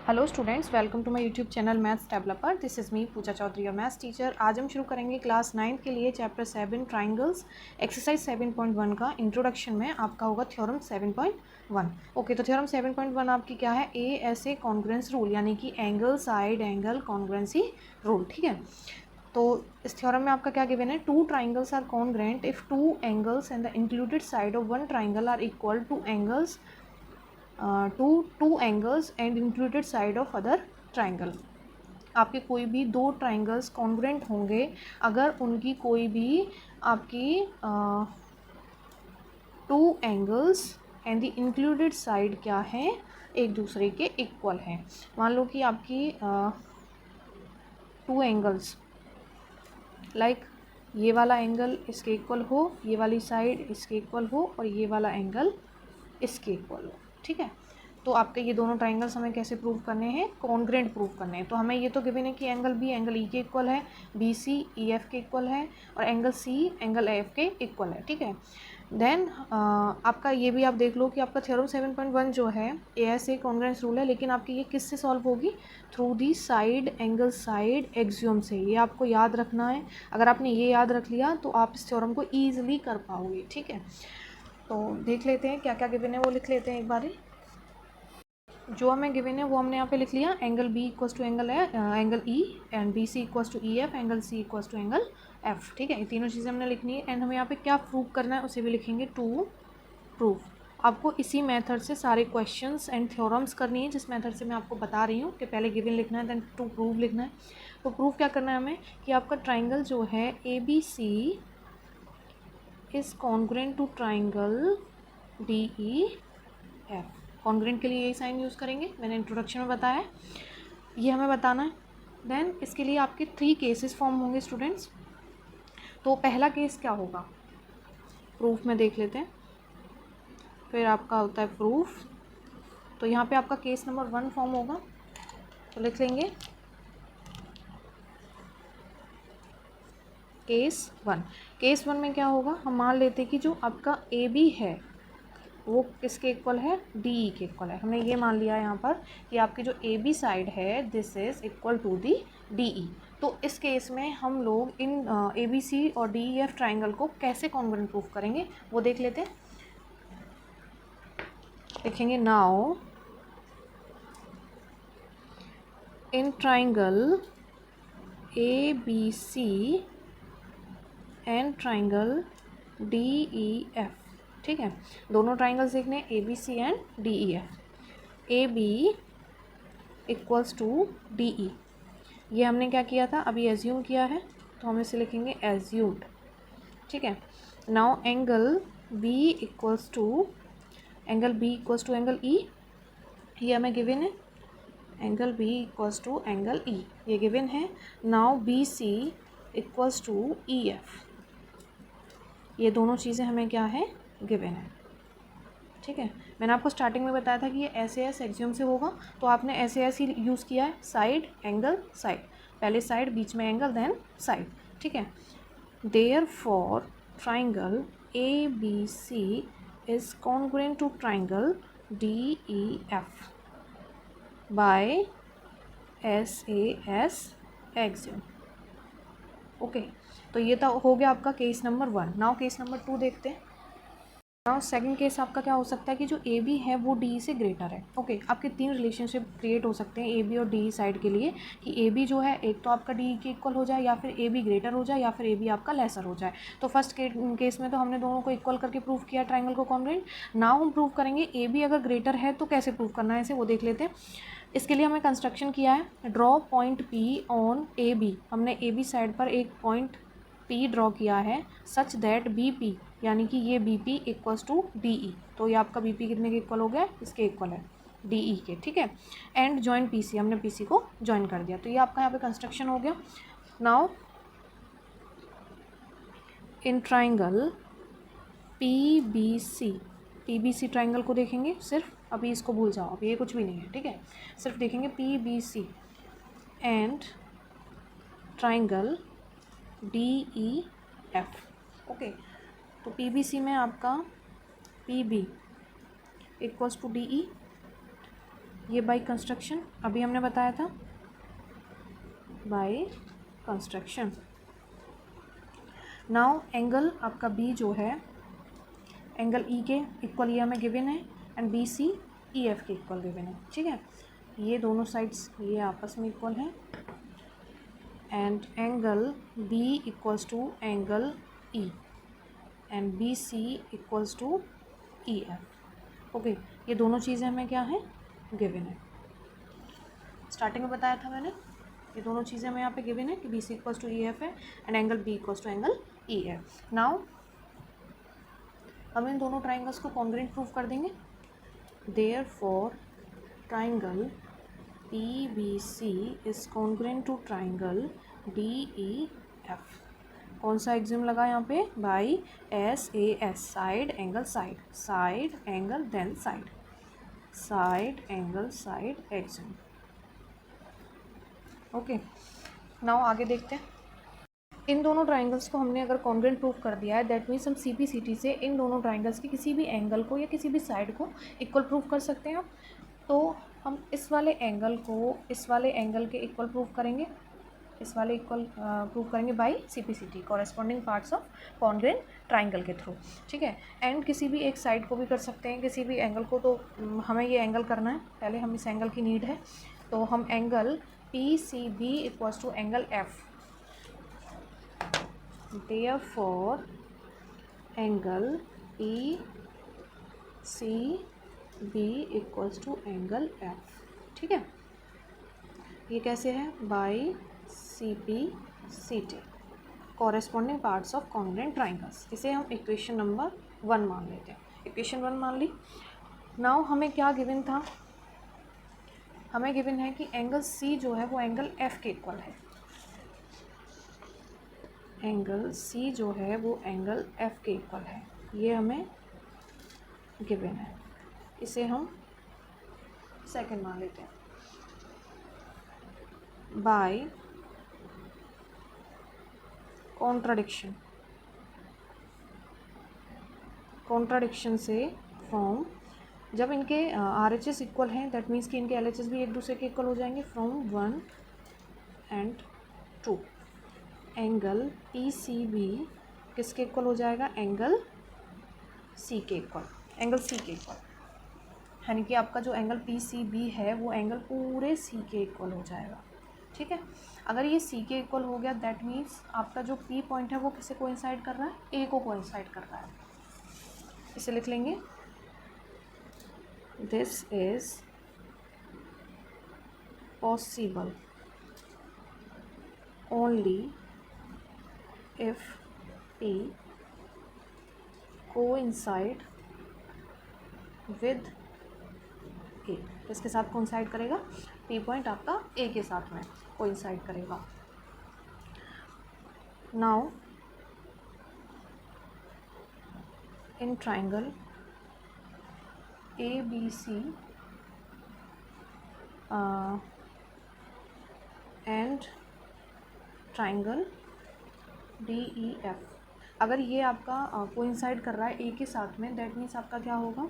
Hello students, welcome to my YouTube channel maths developer. This is me Pooja Chaudhary, your maths teacher. आज हम शुरू करेंगे class 9 के लिए चैप्टर 7 ट्राइंगल्स, एक्सरसाइज 7.1 का इंट्रोडक्शन में आपका होगा थ्योरम 7.1। ओके, तो थ्योरम 7.1 आपकी क्या है? A S A congruence rule, यानी कि angle side angle congruency rule. ठीक है, तो इस थ्योरम में आपका क्या गिवन है? Two triangles are congruent if two angles and the included side of one triangle are equal to angles to angles and included side of other triangle. आपके कोई भी दो ट्राइंगल्स कॉन्ग्रुएंट होंगे अगर उनकी कोई भी आपकी to angles and the included side क्या है, एक दूसरे के इक्वल हैं। मान लो कि आपकी टू एंगल्स लाइक ये वाला एंगल इसके इक्वल हो, ये वाली साइड इसके इक्वल हो और ये वाला एंगल इसके इक्वल हो। ठीक है, तो आपके ये दोनों ट्राइंगल्स हमें कैसे प्रूव करने हैं? कॉन्ग्रुएंट प्रूव करने हैं। तो हमें ये तो गिवन है कि एंगल बी एंगल ई के इक्वल है, बी सी ई एफ के इक्वल है और एंगल सी एंगल एफ के इक्वल है। ठीक है, देन आपका ये भी आप देख लो कि आपका थ्योरम 7.1 जो है A S A congruence rule है, लेकिन आपकी ये किससे सॉल्व होगी? Through the side angle side axiom से। ये आपको याद रखना है। अगर आपने ये याद रख लिया तो आप इस थ्योरम को ईजिली कर पाओगे। ठीक है, तो देख लेते हैं क्या क्या गिवन है, वो लिख लेते हैं एक बारी। जो हमें गिवन है वो हमने यहाँ पे लिख लिया। Angle B equals to angle E and B C equals to E F, angle C equals to angle F. ठीक है, ये तीनों चीज़ें हमने लिखनी है एंड हमें यहाँ पे क्या प्रूव करना है उसे भी लिखेंगे, टू प्रूफ। आपको इसी मेथड से सारे क्वेश्चंस एंड थ्योरम्स करनी है, जिस मेथड से मैं आपको बता रही हूँ कि पहले गिवन लिखना है देन टू प्रूव लिखना है। तो प्रूफ क्या करना है हमें कि आपका ट्राइंगल जो है A B C is congruent to triangle D E F. Congruent के लिए यही साइन यूज़ करेंगे, मैंने इंट्रोडक्शन में बताया, ये हमें बताना है। देन इसके लिए आपके 3 केसेस फॉर्म होंगे स्टूडेंट्स। तो पहला केस क्या होगा, प्रूफ में देख लेते हैं, फिर आपका होता है प्रूफ। तो यहाँ पे आपका केस नंबर 1 फॉर्म होगा, तो लिख लेंगे केस 1। केस 1 में क्या होगा, हम मान लेते हैं कि जो आपका ए बी है वो किसके इक्वल है? डी ई के इक्वल है। हमने ये मान लिया है यहाँ पर कि आपकी जो ए बी साइड है this is equal to the D E. तो इस केस में हम लोग इन ए बी सी और डी ई एफ ट्राइंगल को कैसे कॉन्ग्रुएंट प्रूफ करेंगे वो देख लेते हैं। लिखेंगे now in triangle A B C and triangle D E F. ठीक है, दोनों ट्राइंगल्स देखने, A B C and D E F. A B equals to D E, ये हमने क्या किया था, अभी एज्यूम किया है, तो हम इसे लिखेंगे एज्यूम्ड। ठीक है, now angle B equals to angle E, ये हमें गिवन है, angle B equals to angle E, ये गिवन है। Now B C equals to E F, ये दोनों चीज़ें हमें क्या है, गिवन है। ठीक है, मैंने आपको स्टार्टिंग में बताया था कि ये ऐसे एस एक्सियोम से होगा, तो आपने ऐसे ऐसे ही यूज़ किया है, साइड एंगल साइड, पहले साइड बीच में एंगल देन साइड। ठीक है, therefore triangle A B C is congruent to triangle D E F by S A S axiom. Okay, तो ये तो हो गया आपका case number 1। Now case number 2 देखते हैं। नाउ सेकंड केस आपका क्या हो सकता है कि जो ए बी है वो डी से ग्रेटर है। ओके, आपके 3 रिलेशनशिप क्रिएट हो सकते हैं ए बी और डी साइड के लिए, कि ए बी जो है एक तो आपका डी के इक्वल हो जाए, या फिर ए बी ग्रेटर हो जाए, या फिर ए बी आपका लेसर हो जाए। तो फर्स्ट केस में तो हमने दोनों को इक्वल करके प्रूव किया ट्राइंगल को कॉन्ग्रुएंट। नाउ हम प्रूव करेंगे ए बी अगर ग्रेटर है तो कैसे प्रूव करना है इसे, वो देख लेते हैं। इसके लिए हमें कंस्ट्रक्शन किया है, draw point P on A B. हमने ए बी साइड पर एक पॉइंट पी ड्रॉ किया है सच दैट बी पी, यानी कि ये B P equals to D E. तो ये आपका बी पी कितने के इक्वल हो गया, इसके इक्वल है, डी ई के। ठीक है, एंड जॉइन पी सी, हमने पी सी को ज्वाइन कर दिया। तो ये आपका यहाँ पे कंस्ट्रक्शन हो गया। Now in triangle P B C triangle को देखेंगे सिर्फ, अभी इसको भूल जाओ, अभी ये कुछ भी नहीं है। ठीक है, सिर्फ देखेंगे P B C and triangle D E F. Okay, तो पी बी सी में आपका P B equals to D E ये बाय कंस्ट्रक्शन अभी हमने बताया था, बाय कंस्ट्रक्शन। नाउ एंगल आपका बी जो है एंगल ई के इक्वल ये हमें गिवन है, and B C E F के इक्वल गिवन है, ठीक है। ये दोनों साइड्स ये आपस में इक्वल हैं, and angle B equals to angle E and B C equals to E F. Okay, ये दोनों चीज़ें हमें क्या है, गिवन है। स्टार्टिंग में बताया था मैंने, ये दोनों चीज़ें हमें यहाँ पे गिवन है कि B C equals to E F है and angle B equals to angle E F. Now हम इन दोनों ट्राइंगल्स को कॉन्ग्रुएंट प्रूव कर देंगे। Therefore triangle P B C is congruent to triangle D E F. कौन सा एग्जाम लगा यहाँ पे, by S A S, side angle side, side angle then side, side angle side exam. Okay, now आगे देखते हैं। इन दोनों ट्राइंगल्स को हमने अगर कॉन्ग्रुएंट प्रूफ कर दिया है, दैट मीन्स हम सी पी सी टी से इन दोनों ट्राइंगल्स के किसी भी एंगल को या किसी भी साइड को इक्वल प्रूफ कर सकते हैं। तो हम इस वाले एंगल को इस वाले एंगल के इक्वल प्रूफ करेंगे, इस वाले इक्वल प्रूफ करेंगे by C P C T, corresponding parts of congruent triangle के थ्रू, ठीक है। एंड किसी भी एक साइड को भी कर सकते हैं, किसी भी एंगल को। तो हमें ये एंगल करना है, पहले हम इस एंगल की नीड है, तो हम angle P C B equals to angle F. Therefore angle ECB equals to angle F, ठीक है। ये कैसे है, by CPCT, corresponding parts of congruent triangles. इसे हम इक्वेशन नंबर 1 मान लेते हैं, इक्वेशन 1 मान ली। नाउ हमें क्या गिवन था, हमें गिवन है कि एंगल C जो है वो एंगल F के इक्वल है, एंगल C जो है वो एंगल F के इक्वल है, ये हमें गिवन है। इसे हम सेकंड मान लेते हैं। बाय कॉन्ट्राडिक्शन, कॉन्ट्राडिक्शन से फ्रॉम, जब इनके RHS इक्वल हैं दैट मीन्स कि इनके LHS भी एक दूसरे के इक्वल हो जाएंगे, फ्रॉम 1 एंड 2 एंगल PCB किसके इक्वल हो जाएगा, एंगल C के इक्वल, एंगल C के इक्वल, यानी कि आपका जो एंगल PCB है वो एंगल पूरे C के इक्वल हो जाएगा, ठीक है। अगर ये C के इक्वल हो गया दैट मीन्स आपका जो P पॉइंट है वो किसे कोइंसाइड कर रहा है, A को कोइंसाइड कर रहा है। इसे लिख लेंगे, this is possible only if P coincide with A। इसके साथ कोइंसाइड करेगा, P पॉइंट आपका A के साथ में कोइंसाइड करेगा। Now in triangle ABC and triangle DEF, अगर ये आपका कोइंसाइड कर रहा है ए के साथ में दैट मीन्स आपका क्या होगा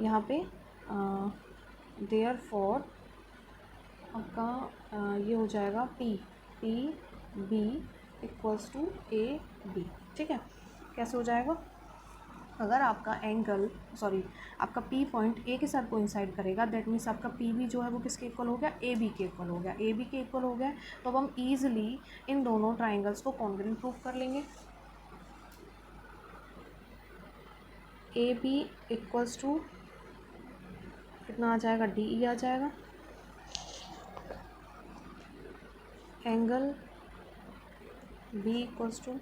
यहाँ पे, देयरफॉर आपका ये हो जाएगा PB इक्वल्स टू AB, ठीक है। कैसे हो जाएगा, अगर आपका एंगल आपका P पॉइंट A के साथ कोइंसाइड करेगा दैट मीन्स आपका PB जो है वो किसके इक्वल हो गया, AB के इक्वल हो गया, AB के इक्वल हो गया। तो अब हम ईजिली इन दोनों ट्राइंगल्स को कॉन्ग्रुएंट प्रूफ कर लेंगे। AB इक्वल्स टू कितना आ जाएगा, DE आ जाएगा, एंगल B इक्वल्स टू,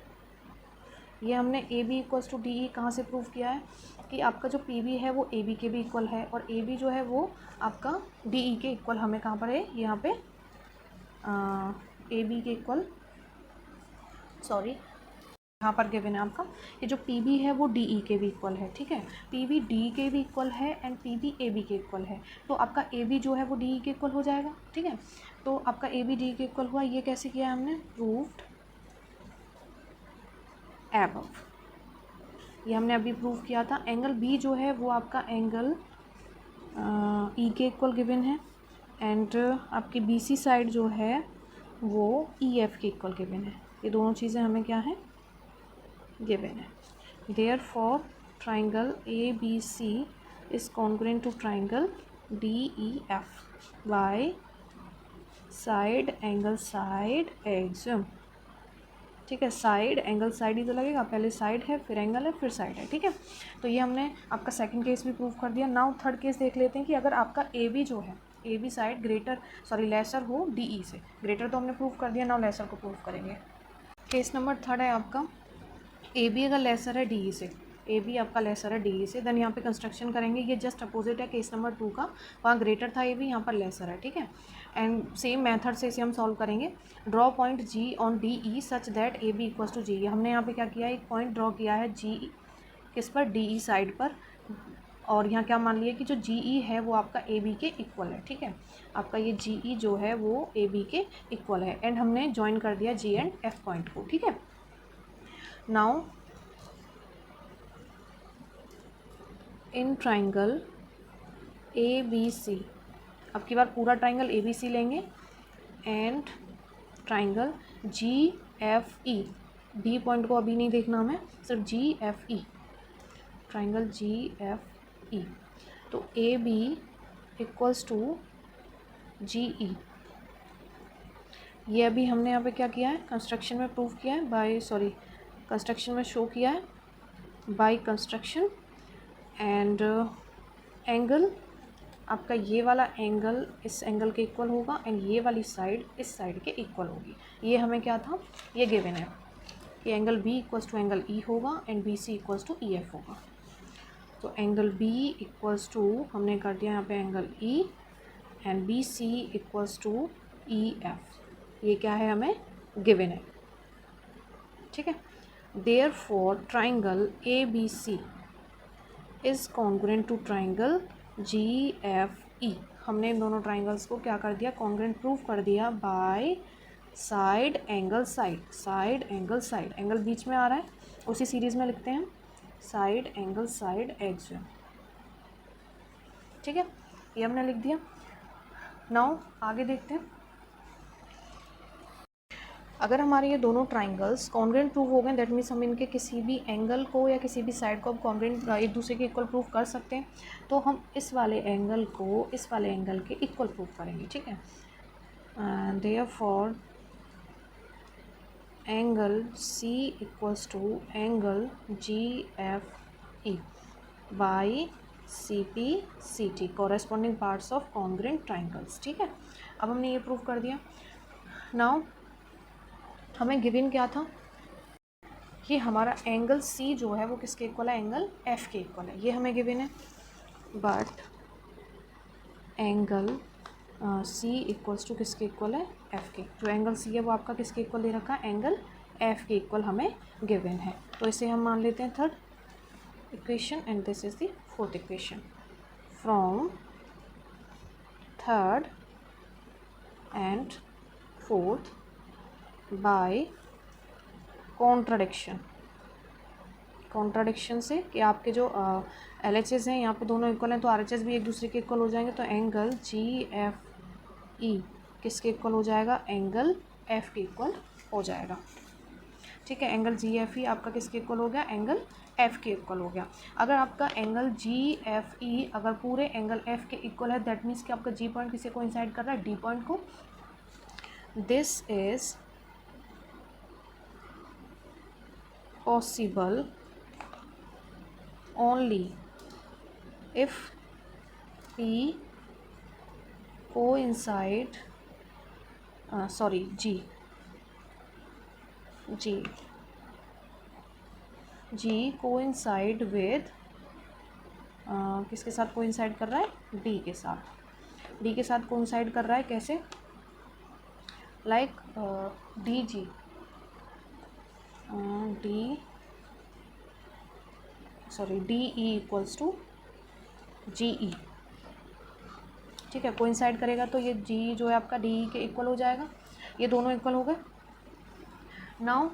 ये हमने AB इक्वल्स टू DE कहाँ से प्रूव किया है कि आपका जो PB है वो AB के भी इक्वल है, और AB जो है वो आपका DE के इक्वल हमें कहाँ पर है, यहाँ पे AB के इक्वल, यहाँ पर गिवन है आपका ये जो PB है वो DE के भी इक्वल है, ठीक है। PB DE के भी इक्वल है एंड PB AB के इक्वल है, तो आपका AB जो है वो DE के इक्वल हो जाएगा, ठीक है। तो आपका AB DE के इक्वल हुआ, ये कैसे किया है हमने, प्रूव्ड एबव, ये हमने अभी प्रूव किया था। एंगल B जो है वो आपका एंगल ई के इक्वल गिवन है, एंड आपकी बी सी साइड जो है वो ई एफ के इक्वल गिवन है। ये दोनों चीज़ें हमें क्या है, गिवन है। Therefore triangle A B C is congruent to triangle D E F by side angle side axiom. ठीक है, साइड एंगल साइड ही तो लगेगा, पहले साइड है फिर एंगल है फिर साइड है। ठीक है, तो ये हमने आपका सेकंड केस भी प्रूव कर दिया। नाउ थर्ड केस देख लेते हैं कि अगर आपका ए बी जो है, ए बी साइड लेसर हो डी ई से। ग्रेटर तो हमने प्रूव कर दिया, नाउ लेसर को प्रूव करेंगे। केस नंबर थर्ड है आपका, ए बी अगर लेसर है डी ई से, ए बी आपका लेसर है डी ई से, देन यहाँ पे कंस्ट्रक्शन करेंगे। ये जस्ट अपोजिट है केस नंबर 2 का, वहाँ ग्रेटर था ए बी, यहाँ पर लेसर है। ठीक है, एंड सेम मेथड से इसे हम सॉल्व करेंगे। Draw point G on D E such that A B equals to G. हमने यहाँ पे क्या किया है, एक पॉइंट ड्रॉ किया है जी किस पर, डी ई साइड पर, और यहाँ क्या मान लिया कि जो जी ई है वो आपका ए बी के इक्वल है। ठीक है, आपका ये जी ई जो है वो ए बी के इक्वल है, एंड हमने ज्वाइन कर दिया जी एंड एफ पॉइंट को। ठीक है, now in triangle A B C, अब की बार पूरा ट्राइंगल ए बी सी लेंगे, and triangle G F E, D point को अभी नहीं देखना हमें, सिर्फ G F E, triangle G F E. तो A B equals to G E. ये अभी हमने यहाँ पे क्या किया है, कंस्ट्रक्शन में प्रूव किया है कंस्ट्रक्शन में शो किया है बाय कंस्ट्रक्शन, एंड एंगल आपका ये वाला एंगल इस एंगल के इक्वल होगा, एंड ये वाली साइड इस साइड के इक्वल होगी। ये हमें क्या था, ये गिवन है कि angle B equals to angle E होगा, and B C equals to E F होगा। तो एंगल बी इक्वल्स टू हमने कर दिया यहाँ पे angle E, and B C equals to E F. ये क्या है, हमें गिवन है। ठीक है, therefore triangle A B C is congruent to triangle G F E. हमने इन दोनों ट्राइंगल्स को क्या कर दिया, कॉन्ग्रुएंट प्रूव कर दिया by side angle side angle side, angle बीच में आ रहा है, उसी सीरीज़ में लिखते हैं साइड एंगल साइड एग्जाम। ठीक है, ये हमने लिख दिया। नाउ आगे देखते हैं, अगर हमारे ये दोनों ट्राइंगल्स कॉन्ग्रुएंट प्रूव हो गए, दैट मीन्स हम इनके किसी भी एंगल को या किसी भी साइड को अब कॉन्ग्रुएंट एक दूसरे के इक्वल प्रूव कर सकते हैं, तो हम इस वाले एंगल को इस वाले एंगल के इक्वल प्रूव करेंगे। ठीक है, therefore angle C equals to angle G F E by C P C T, corresponding parts of congruent triangles. ठीक है, अब हमने ये प्रूव कर दिया। नाउ हमें गिवन क्या था, ये हमारा एंगल सी जो है वो किसके इक्वल है, एंगल एफ के इक्वल है, ये हमें गिवन है। But angle C equals to किसके इक्वल है, एफ के। जो एंगल सी है वो आपका किसके इक्वल दे रखा है, एंगल एफ के इक्वल हमें गिवन है। तो इसे हम मान लेते हैं third equation, and this is the fourth equation. From third and fourth by contradiction से कि आपके जो एल एच एस हैं यहाँ पे दोनों इक्वल हैं, तो आर एच एस भी एक दूसरे के इक्वल हो जाएंगे। तो एंगल जी एफ ई किसके इक्वल हो जाएगा, एंगल एफ के इक्वल हो जाएगा। ठीक है, एंगल जी एफ ई आपका किसके इक्वल हो गया, एंगल एफ के इक्वल हो गया। अगर आपका एंगल जी एफ ई अगर पूरे एंगल एफ के इक्वल है, दैट मीन्स कि आपका जी पॉइंट किसे कोइंसाइड कर रहा है, डी पॉइंट को। This is possible only if P coincide G coincide with किसके साथ कोइंसाइड कर रहा है, D के साथ। D के साथ कोइंसाइड कर रहा है कैसे, like D G D E equals to G E. ठीक है, कोइंसाइड करेगा तो ये जी जो है आपका डी ई के इक्वल हो जाएगा, ये दोनों इक्वल हो गए। Now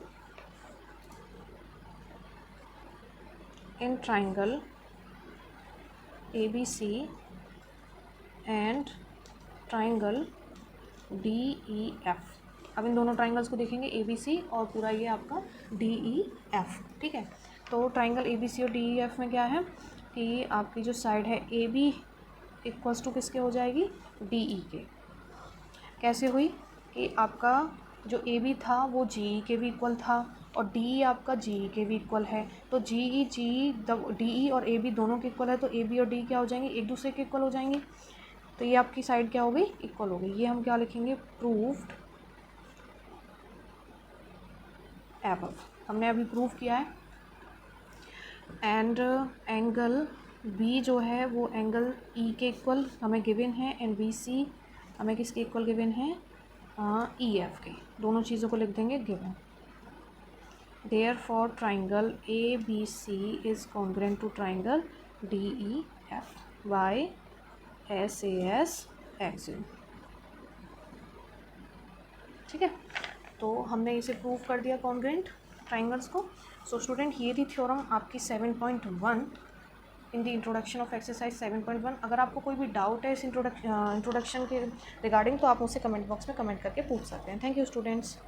in triangle A B C and triangle D E F. अब इन दोनों ट्राइंगल्स को देखेंगे ए बी सी और पूरा ये आपका डी ई एफ। ठीक है, तो ट्राइंगल ए बी सी और डी ई एफ में क्या है कि आपकी जो साइड है ए बी इक्वल्स टू किसके हो जाएगी, डी ई के। कैसे हुई कि आपका जो ए बी था वो जी ई के भी इक्वल था और डी ई आपका जी ई के भी इक्वल है। तो जी ई डी ई और ए बी दोनों के इक्वल है, तो ए बी और डी क्या हो जाएंगे, एक दूसरे के इक्वल हो जाएंगे। तो ये आपकी साइड क्या हो गई, इक्वल हो गई। ये हम क्या लिखेंगे, प्रूव्ड एबव। हमने अभी प्रूव किया है। एंड एंगल बी जो है वो एंगल ई के इक्वल हमें गिवन है, एंड बी सी हमें किसके इक्वल गिवन है, ई एफ के। दोनों चीज़ों को लिख देंगे given. Therefore triangle ABC is congruent to triangle DEF by SAS axiom। ठीक है, तो हमने इसे प्रूव कर दिया कॉन्ग्रेंट ट्राइंगल्स को। सो स्टूडेंट ये थी थ्योरम आपकी 7.1 in the introduction of exercise 7.1। अगर आपको कोई भी डाउट है इस इंट्रोडक्शन के रिगार्डिंग तो आप मुझसे कमेंट बॉक्स में कमेंट करके पूछ सकते हैं। Thank you students.